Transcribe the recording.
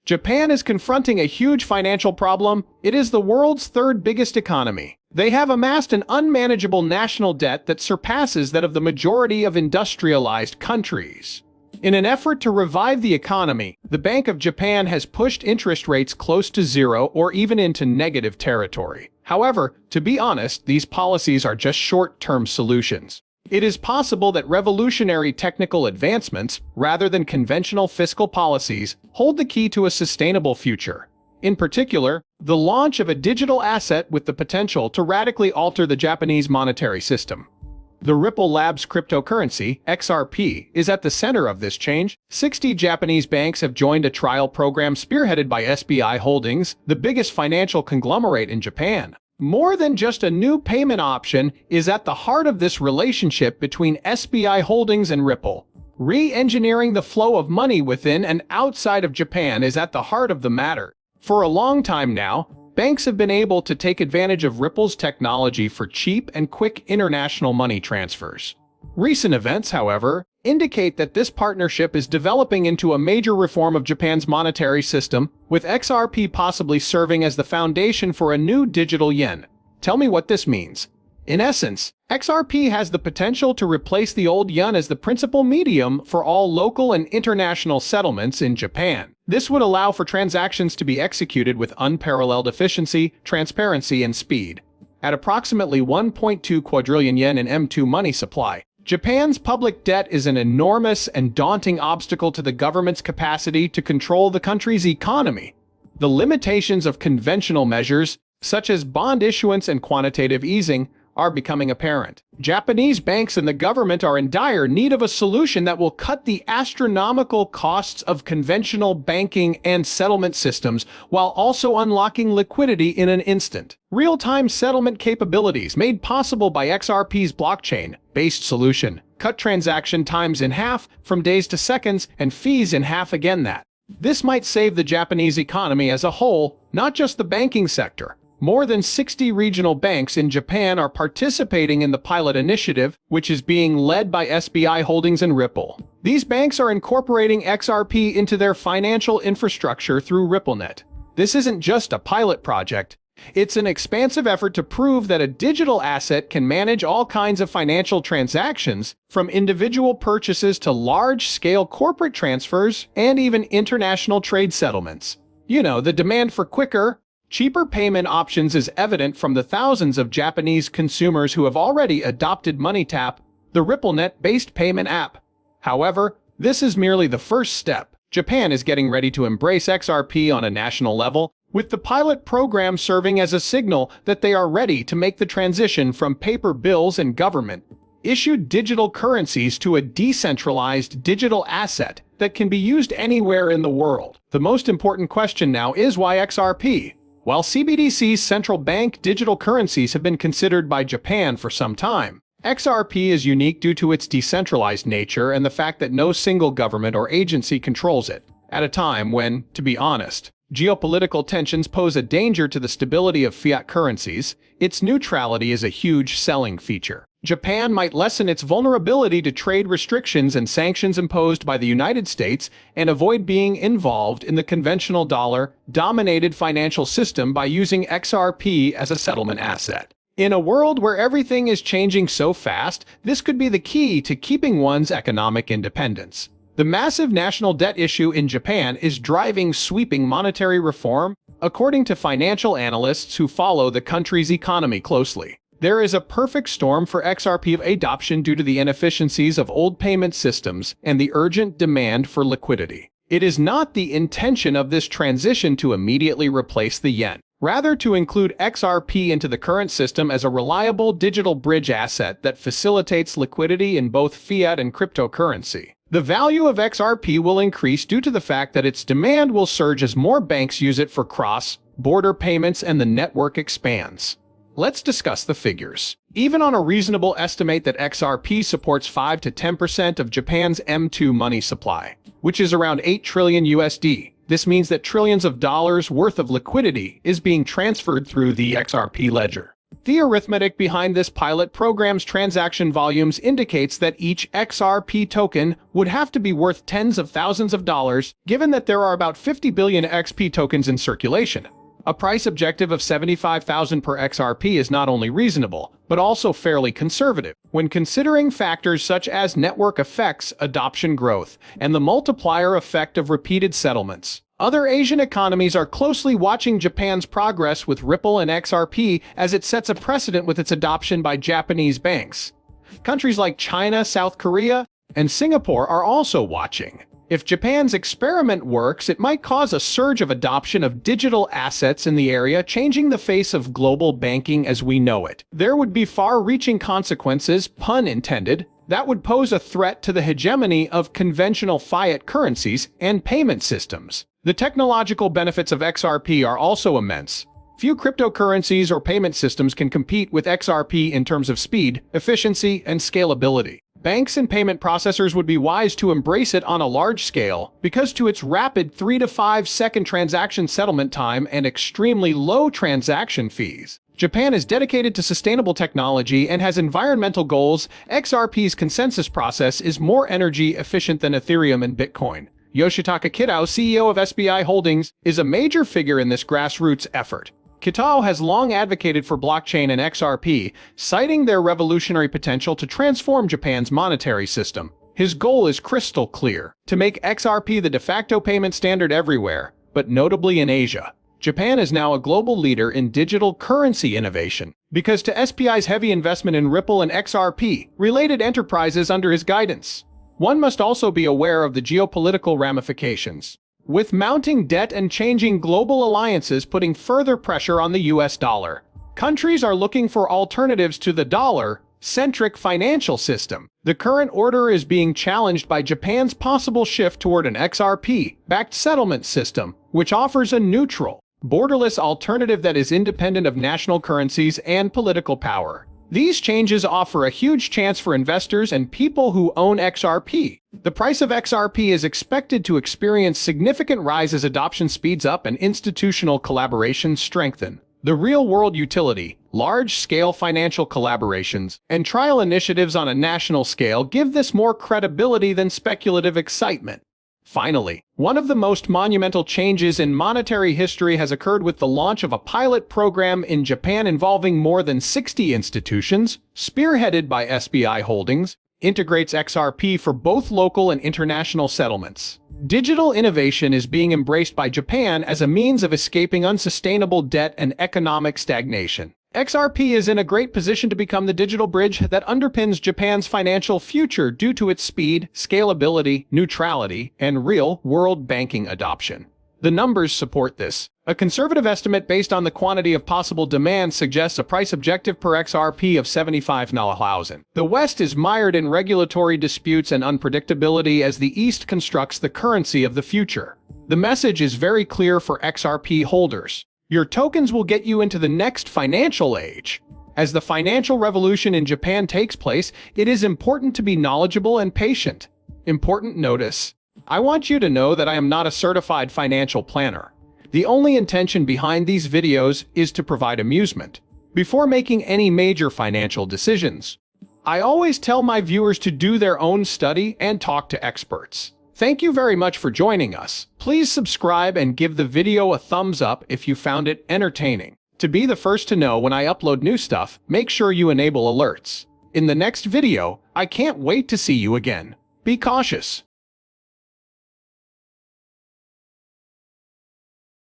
Japan is confronting a huge financial problem. It is the world's third biggest economy. They have amassed an unmanageable national debt that surpasses that of the majority of industrialized countries. In an effort to revive the economy, the Bank of Japan has pushed interest rates close to zero or even into negative territory. However, to be honest, these policies are just short-term solutions. It is possible that revolutionary technical advancements, rather than conventional fiscal policies, hold the key to a sustainable future. In particular, the launch of a digital asset with the potential to radically alter the Japanese monetary system. The Ripple Labs cryptocurrency, XRP, is at the center of this change. 60 Japanese banks have joined a trial program spearheaded by SBI Holdings, the biggest financial conglomerate in Japan. More than just a new payment option is at the heart of this relationship between SBI Holdings and Ripple. Re-engineering the flow of money within and outside of Japan is at the heart of the matter. For a long time now, banks have been able to take advantage of Ripple's technology for cheap and quick international money transfers. Recent events, however, indicate that this partnership is developing into a major reform of Japan's monetary system, with XRP possibly serving as the foundation for a new digital yen. Tell me what this means. In essence, XRP has the potential to replace the old yen as the principal medium for all local and international settlements in Japan. This would allow for transactions to be executed with unparalleled efficiency, transparency, and speed. At approximately 1.2 quadrillion yen in M2 money supply, Japan's public debt is an enormous and daunting obstacle to the government's capacity to control the country's economy. The limitations of conventional measures, such as bond issuance and quantitative easing, are becoming apparent. Japanese banks and the government are in dire need of a solution that will cut the astronomical costs of conventional banking and settlement systems while also unlocking liquidity in an instant. Real-time settlement capabilities made possible by XRP's blockchain-based solution cut transaction times in half, from days to seconds, and fees in half again that. This might save the Japanese economy as a whole, not just the banking sector. More than 60 regional banks in Japan are participating in the pilot initiative, which is being led by SBI Holdings and Ripple. These banks are incorporating XRP into their financial infrastructure through RippleNet. This isn't just a pilot project. It's an expansive effort to prove that a digital asset can manage all kinds of financial transactions, from individual purchases to large-scale corporate transfers and even international trade settlements. You know, the demand for quicker, cheaper payment options is evident from the thousands of Japanese consumers who have already adopted MoneyTap, the RippleNet-based payment app. However, this is merely the first step. Japan is getting ready to embrace XRP on a national level, with the pilot program serving as a signal that they are ready to make the transition from paper bills and government-issued digital currencies to a decentralized digital asset that can be used anywhere in the world. The most important question now is why XRP? While CBDC's central bank digital currencies have been considered by Japan for some time, XRP is unique due to its decentralized nature and the fact that no single government or agency controls it. At a time when, to be honest, geopolitical tensions pose a danger to the stability of fiat currencies, its neutrality is a huge selling feature. Japan might lessen its vulnerability to trade restrictions and sanctions imposed by the United States and avoid being involved in the conventional dollar-dominated financial system by using XRP as a settlement asset. In a world where everything is changing so fast, this could be the key to keeping one's economic independence. The massive national debt issue in Japan is driving sweeping monetary reform, according to financial analysts who follow the country's economy closely. There is a perfect storm for XRP adoption due to the inefficiencies of old payment systems and the urgent demand for liquidity. It is not the intention of this transition to immediately replace the yen, rather to include XRP into the current system as a reliable digital bridge asset that facilitates liquidity in both fiat and cryptocurrency. The value of XRP will increase due to the fact that its demand will surge as more banks use it for cross-border payments and the network expands. Let's discuss the figures. Even on a reasonable estimate that XRP supports 5 to 10% of Japan's M2 money supply, which is around 8 trillion USD, this means that trillions of dollars worth of liquidity is being transferred through the XRP ledger. The arithmetic behind this pilot program's transaction volumes indicates that each XRP token would have to be worth tens of thousands of dollars, given that there are about 50 billion XP tokens in circulation. A price objective of 75,000 per XRP is not only reasonable, but also fairly conservative, when considering factors such as network effects, adoption growth, and the multiplier effect of repeated settlements. Other Asian economies are closely watching Japan's progress with Ripple and XRP as it sets a precedent with its adoption by Japanese banks. Countries like China, South Korea, and Singapore are also watching. If Japan's experiment works, it might cause a surge of adoption of digital assets in the area, changing the face of global banking as we know it. There would be far-reaching consequences, pun intended, that would pose a threat to the hegemony of conventional fiat currencies and payment systems. The technological benefits of XRP are also immense. Few cryptocurrencies or payment systems can compete with XRP in terms of speed, efficiency, and scalability. Banks and payment processors would be wise to embrace it on a large scale because to its rapid 3 to 5 second transaction settlement time and extremely low transaction fees. Japan is dedicated to sustainable technology and has environmental goals. XRP's consensus process is more energy efficient than Ethereum and Bitcoin. Yoshitaka Kitao, CEO of SBI Holdings, is a major figure in this grassroots effort. Kitao has long advocated for blockchain and XRP, citing their revolutionary potential to transform Japan's monetary system. His goal is crystal clear: to make XRP the de facto payment standard everywhere, but notably in Asia. Japan is now a global leader in digital currency innovation, because to SBI's heavy investment in Ripple and XRP-related enterprises under his guidance. One must also be aware of the geopolitical ramifications, with mounting debt and changing global alliances putting further pressure on the US dollar. Countries are looking for alternatives to the dollar-centric financial system. The current order is being challenged by Japan's possible shift toward an XRP-backed settlement system, which offers a neutral, borderless alternative that is independent of national currencies and political power. These changes offer a huge chance for investors and people who own XRP. The price of XRP is expected to experience significant rise as adoption speeds up and institutional collaborations strengthen. The real-world utility, large-scale financial collaborations, and trial initiatives on a national scale give this more credibility than speculative excitement. Finally, one of the most monumental changes in monetary history has occurred with the launch of a pilot program in Japan involving more than 60 institutions, spearheaded by SBI Holdings, integrates XRP for both local and international settlements. Digital innovation is being embraced by Japan as a means of escaping unsustainable debt and economic stagnation. XRP is in a great position to become the digital bridge that underpins Japan's financial future due to its speed, scalability, neutrality, and real-world banking adoption. The numbers support this. A conservative estimate based on the quantity of possible demand suggests a price objective per XRP of 75,000. The West is mired in regulatory disputes and unpredictability as the East constructs the currency of the future. The message is very clear for XRP holders. Your tokens will get you into the next financial age. As the financial revolution in Japan takes place, it is important to be knowledgeable and patient. Important notice: I want you to know that I am not a certified financial planner. The only intention behind these videos is to provide amusement. Before making any major financial decisions, I always tell my viewers to do their own study and talk to experts. Thank you very much for joining us. Please subscribe and give the video a thumbs up if you found it entertaining. To be the first to know when I upload new stuff, make sure you enable alerts. In the next video, I can't wait to see you again. Be cautious.